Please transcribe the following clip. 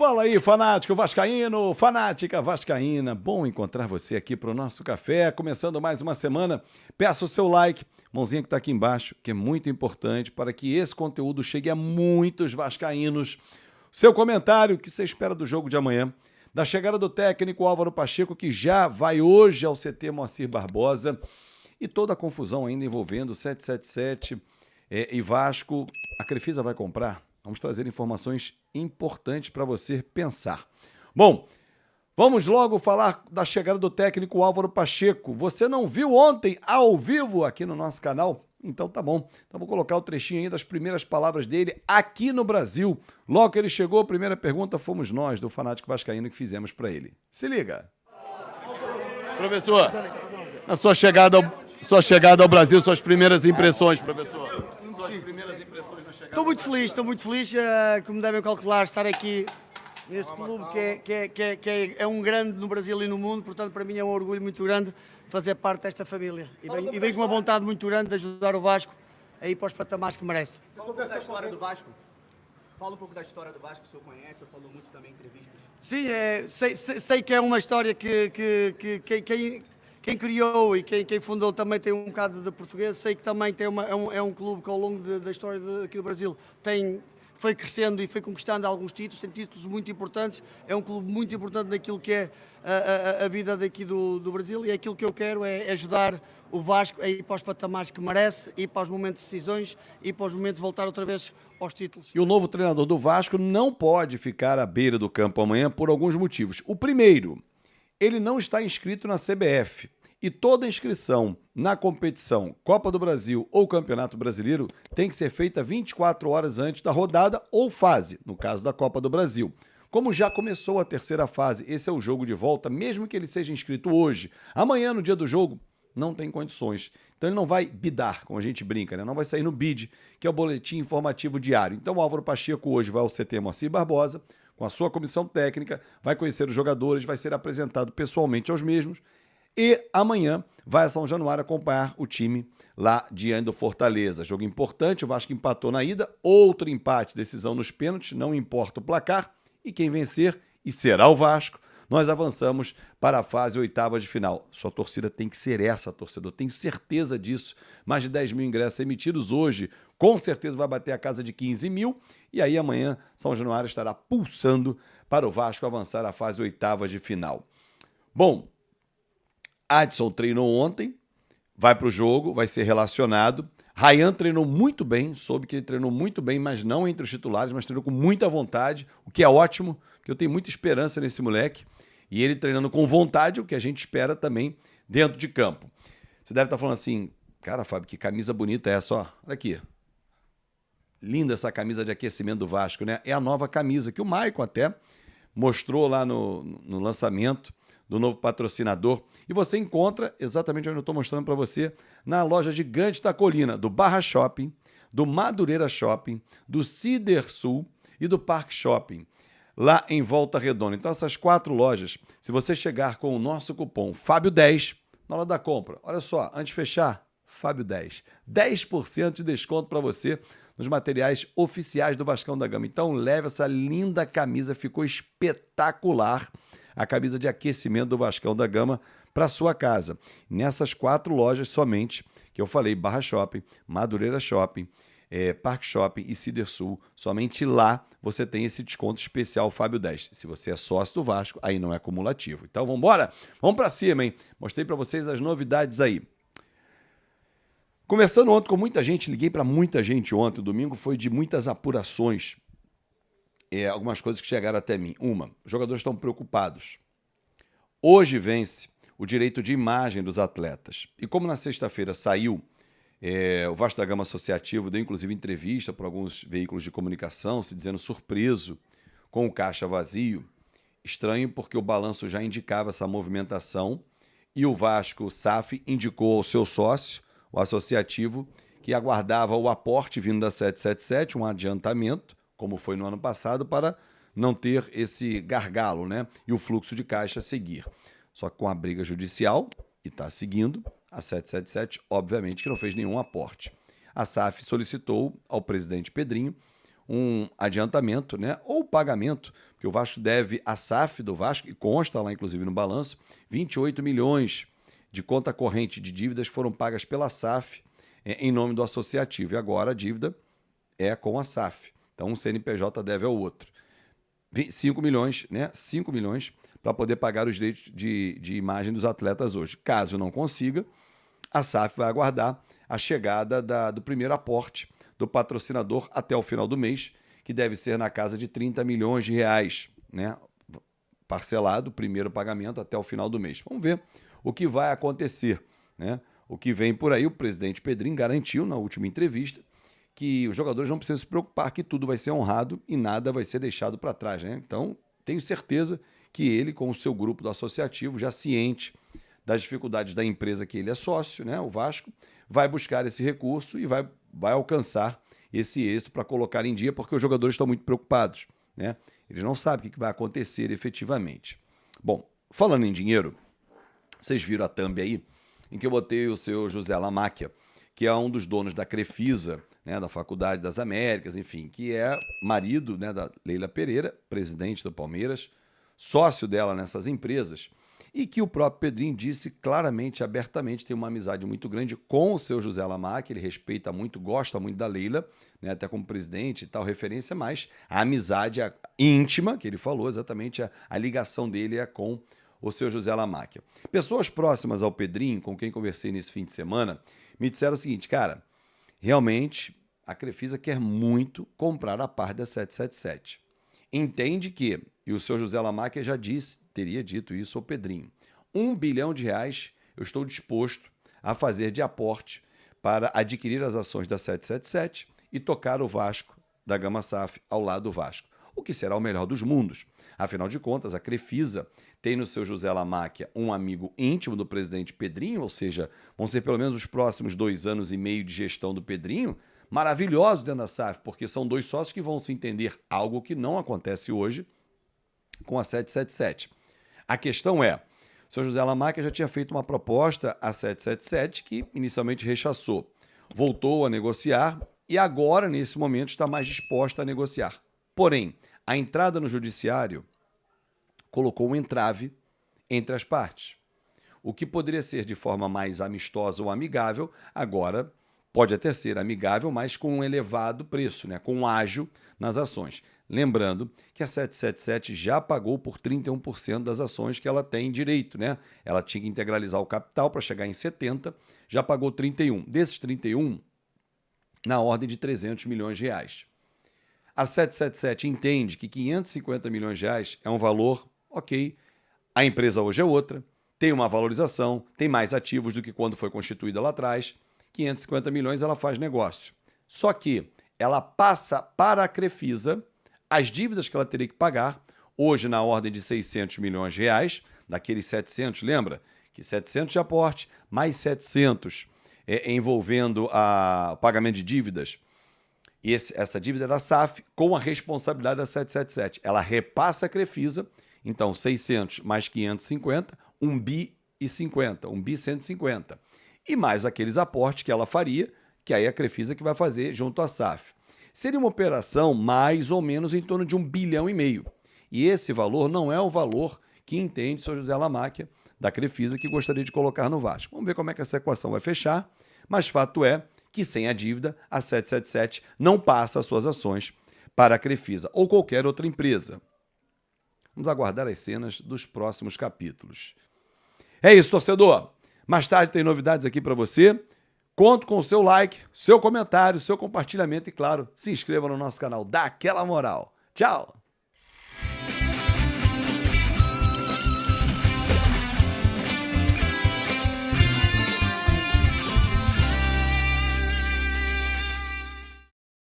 Fala aí, fanático vascaíno, fanática vascaína. Bom encontrar você aqui para o nosso café. Começando mais uma semana, peça o seu like, mãozinha que está aqui embaixo, que é muito importante para que esse conteúdo chegue a muitos vascaínos. Seu comentário, o que você espera do jogo de amanhã? Da chegada do técnico Álvaro Pacheco, que já vai hoje ao CT Moacir Barbosa. E toda a confusão ainda envolvendo 777 e Vasco. A Crefisa vai comprar? Vamos trazer informações importantes para você pensar. Bom, vamos logo falar da chegada do técnico Álvaro Pacheco. Você não viu ontem ao vivo aqui no nosso canal? Então tá bom. Então vou colocar o trechinho aí das primeiras palavras dele aqui no Brasil. Logo que ele chegou, a primeira pergunta fomos nós, do Fanático Vascaíno, que fizemos para ele. Se liga. Professor, na sua chegada ao Brasil, suas primeiras impressões, professor. Suas primeiras impressões na chegada. Estou muito feliz, como devem calcular, estar aqui neste clube que é um grande no Brasil e no mundo, portanto para mim é um orgulho muito grande fazer parte desta família e venho com uma vontade muito grande de ajudar o Vasco a ir para os patamares que merece. Fala um pouco da história do Vasco. Fala um pouco da história do Vasco, que o senhor conhece, eu falo muito também em entrevistas. Sim, sei que é uma história que quem criou e quem fundou também tem um bocado de português. Sei que também é um clube que ao longo da história aqui do Brasil foi crescendo e foi conquistando alguns títulos, tem títulos muito importantes. É um clube muito importante naquilo que é a vida daqui do Brasil, e aquilo que eu quero é ajudar o Vasco a ir para os patamares que merece, ir para os momentos de decisões e para os momentos de voltar outra vez aos títulos. E o novo treinador do Vasco não pode ficar à beira do campo amanhã por alguns motivos. O primeiro, ele não está inscrito na CBF. E toda inscrição na competição Copa do Brasil ou Campeonato Brasileiro tem que ser feita 24 horas antes da rodada ou fase, no caso da Copa do Brasil. Como já começou a terceira fase, esse é o jogo de volta, mesmo que ele seja inscrito hoje, amanhã, no dia do jogo, não tem condições. Então ele não vai bidar, como a gente brinca, né? Não vai sair no BID, que é o Boletim Informativo Diário. Então o Álvaro Pacheco hoje vai ao CT Moacir Barbosa, com a sua comissão técnica, vai conhecer os jogadores, vai ser apresentado pessoalmente aos mesmos, e amanhã vai a São Januário acompanhar o time lá diante do Fortaleza. Jogo importante, o Vasco empatou na ida, outro empate, decisão nos pênaltis, não importa o placar, e quem vencer, e será o Vasco, nós avançamos para a fase oitavas de final. Sua torcida tem que ser essa, torcedor, tenho certeza disso. Mais de 10 mil ingressos emitidos hoje, com certeza vai bater a casa de 15 mil, e aí amanhã São Januário estará pulsando para o Vasco avançar à fase oitavas de final. Bom, Adson treinou ontem, vai para o jogo, vai ser relacionado. Ryan treinou muito bem, soube que ele treinou muito bem, mas não entre os titulares, mas treinou com muita vontade, o que é ótimo, porque eu tenho muita esperança nesse moleque. E ele treinando com vontade, o que a gente espera também dentro de campo. Você deve estar falando assim, cara, Fábio, que camisa bonita é essa, ó. Olha aqui. Linda essa camisa de aquecimento do Vasco, né? É a nova camisa que o Maicon até mostrou lá no lançamento do novo patrocinador. E você encontra, exatamente onde eu estou mostrando para você, na loja gigante da Colina, do Barra Shopping, do Madureira Shopping, do Cider Sul e do Parque Shopping, lá em Volta Redonda. Então essas 4 lojas, se você chegar com o nosso cupom Fábio10 na hora da compra, olha só, antes de fechar, Fábio10, 10% de desconto para você nos materiais oficiais do Vascão da Gama. Então leve essa linda camisa, ficou espetacular, a camisa de aquecimento do Vascão da Gama para sua casa. Nessas 4 lojas somente, que eu falei, Barra Shopping, Madureira Shopping, Parque Shopping e Cider Sul, somente lá você tem esse desconto especial Fábio 10. Se você é sócio do Vasco, aí não é acumulativo. Então vamos embora? Vamos para cima, hein? Mostrei para vocês as novidades aí. Conversando ontem com muita gente, liguei para muita gente ontem, o domingo foi de muitas apurações. Algumas coisas que chegaram até mim. Uma, os jogadores estão preocupados. Hoje vence o direito de imagem dos atletas. E como na sexta-feira saiu, o Vasco da Gama Associativo deu inclusive entrevista para alguns veículos de comunicação, se dizendo surpreso com o caixa vazio. Estranho porque o balanço já indicava essa movimentação e o Vasco SAF indicou ao seu sócio, o associativo, que aguardava o aporte vindo da 777, um adiantamento, como foi no ano passado, para não ter esse gargalo, né? E o fluxo de caixa seguir. Só que com a briga judicial, e está seguindo, a 777, obviamente, que não fez nenhum aporte. A SAF solicitou ao presidente Pedrinho um adiantamento, né, ou pagamento, porque o Vasco deve à SAF do Vasco, e consta lá inclusive no balanço, 28 milhões de conta corrente de dívidas foram pagas pela SAF em nome do associativo, e agora a dívida é com a SAF. Então um CNPJ deve ao outro. 5 milhões, né, 5 milhões para poder pagar os direitos de imagem dos atletas hoje. Caso não consiga, a SAF vai aguardar a chegada do primeiro aporte do patrocinador até o final do mês, que deve ser na casa de 30 milhões de reais, né? Parcelado, o primeiro pagamento até o final do mês. Vamos ver o que vai acontecer, né? O que vem por aí, o presidente Pedrinho garantiu na última entrevista que os jogadores não precisam se preocupar, que tudo vai ser honrado e nada vai ser deixado para trás, né? Então, tenho certeza que ele, com o seu grupo do associativo, já ciente das dificuldades da empresa que ele é sócio, né, o Vasco, vai buscar esse recurso e vai alcançar esse êxito para colocar em dia, porque os jogadores estão muito preocupados, né? Eles não sabem o que vai acontecer efetivamente. Bom, falando em dinheiro, vocês viram a thumb aí, em que eu botei o seu José Lamáquia, que é um dos donos da Crefisa, né, da Faculdade das Américas, enfim, que é marido, né, da Leila Pereira, presidente do Palmeiras, sócio dela nessas empresas, e que o próprio Pedrinho disse claramente, abertamente, tem uma amizade muito grande com o seu José Lamáquia, ele respeita muito, gosta muito da Leila, né, até como presidente e tal, referência, mas a amizade íntima, que ele falou, exatamente a ligação dele é com o seu José Lamáquia. Pessoas próximas ao Pedrinho, com quem conversei nesse fim de semana, me disseram o seguinte, cara, realmente a Crefisa quer muito comprar a parte da 777. Entende que, e o seu José Lamáquia já disse, teria dito isso ao Pedrinho, 1 bilhão de reais eu estou disposto a fazer de aporte para adquirir as ações da 777 e tocar o Vasco da Gama SAF ao lado do Vasco, o que será o melhor dos mundos. Afinal de contas, a Crefisa tem no seu José Lamáquia um amigo íntimo do presidente Pedrinho, ou seja, vão ser pelo menos os próximos 2 anos e meio de gestão do Pedrinho, maravilhoso dentro da SAF, porque são 2 sócios que vão se entender, algo que não acontece hoje com a 777. A questão é, o seu José Lamáquia já tinha feito uma proposta à 777 que inicialmente rechaçou, voltou a negociar e agora, nesse momento, está mais disposta a negociar. Porém, a entrada no judiciário colocou um entrave entre as partes. O que poderia ser de forma mais amistosa ou amigável, agora pode até ser amigável, mas com um elevado preço, né? Com um ágio nas ações. Lembrando que a 777 já pagou por 31% das ações que ela tem direito, né? Ela tinha que integralizar o capital para chegar em 70%, já pagou 31%. Desses 31%, na ordem de 300 milhões de reais. A 777 entende que 550 milhões de reais é um valor, ok, a empresa hoje é outra, tem uma valorização, tem mais ativos do que quando foi constituída lá atrás, 550 milhões ela faz negócio. Só que ela passa para a Crefisa as dívidas que ela teria que pagar, hoje na ordem de 600 milhões de reais, daqueles 700, lembra? Que 700 de aporte, mais 700 envolvendo o pagamento de dívidas. Essa dívida é da SAF com a responsabilidade da 777. Ela repassa a Crefisa, então 600 mais 550, 1 bi e 50, 1 bi 150. E mais aqueles aportes que ela faria, que aí a Crefisa que vai fazer junto à SAF. Seria uma operação mais ou menos em torno de 1,5 bilhão. E esse valor não é o valor que entende o seu José Lamáquia, da Crefisa, que gostaria de colocar no Vasco. Vamos ver como é que essa equação vai fechar, mas fato é que sem a dívida, a 777 não passa as suas ações para a Crefisa ou qualquer outra empresa. Vamos aguardar as cenas dos próximos capítulos. É isso, torcedor. Mais tarde tem novidades aqui para você. Conto com o seu like, seu comentário, seu compartilhamento e, claro, se inscreva no nosso canal. Dá aquela moral. Tchau!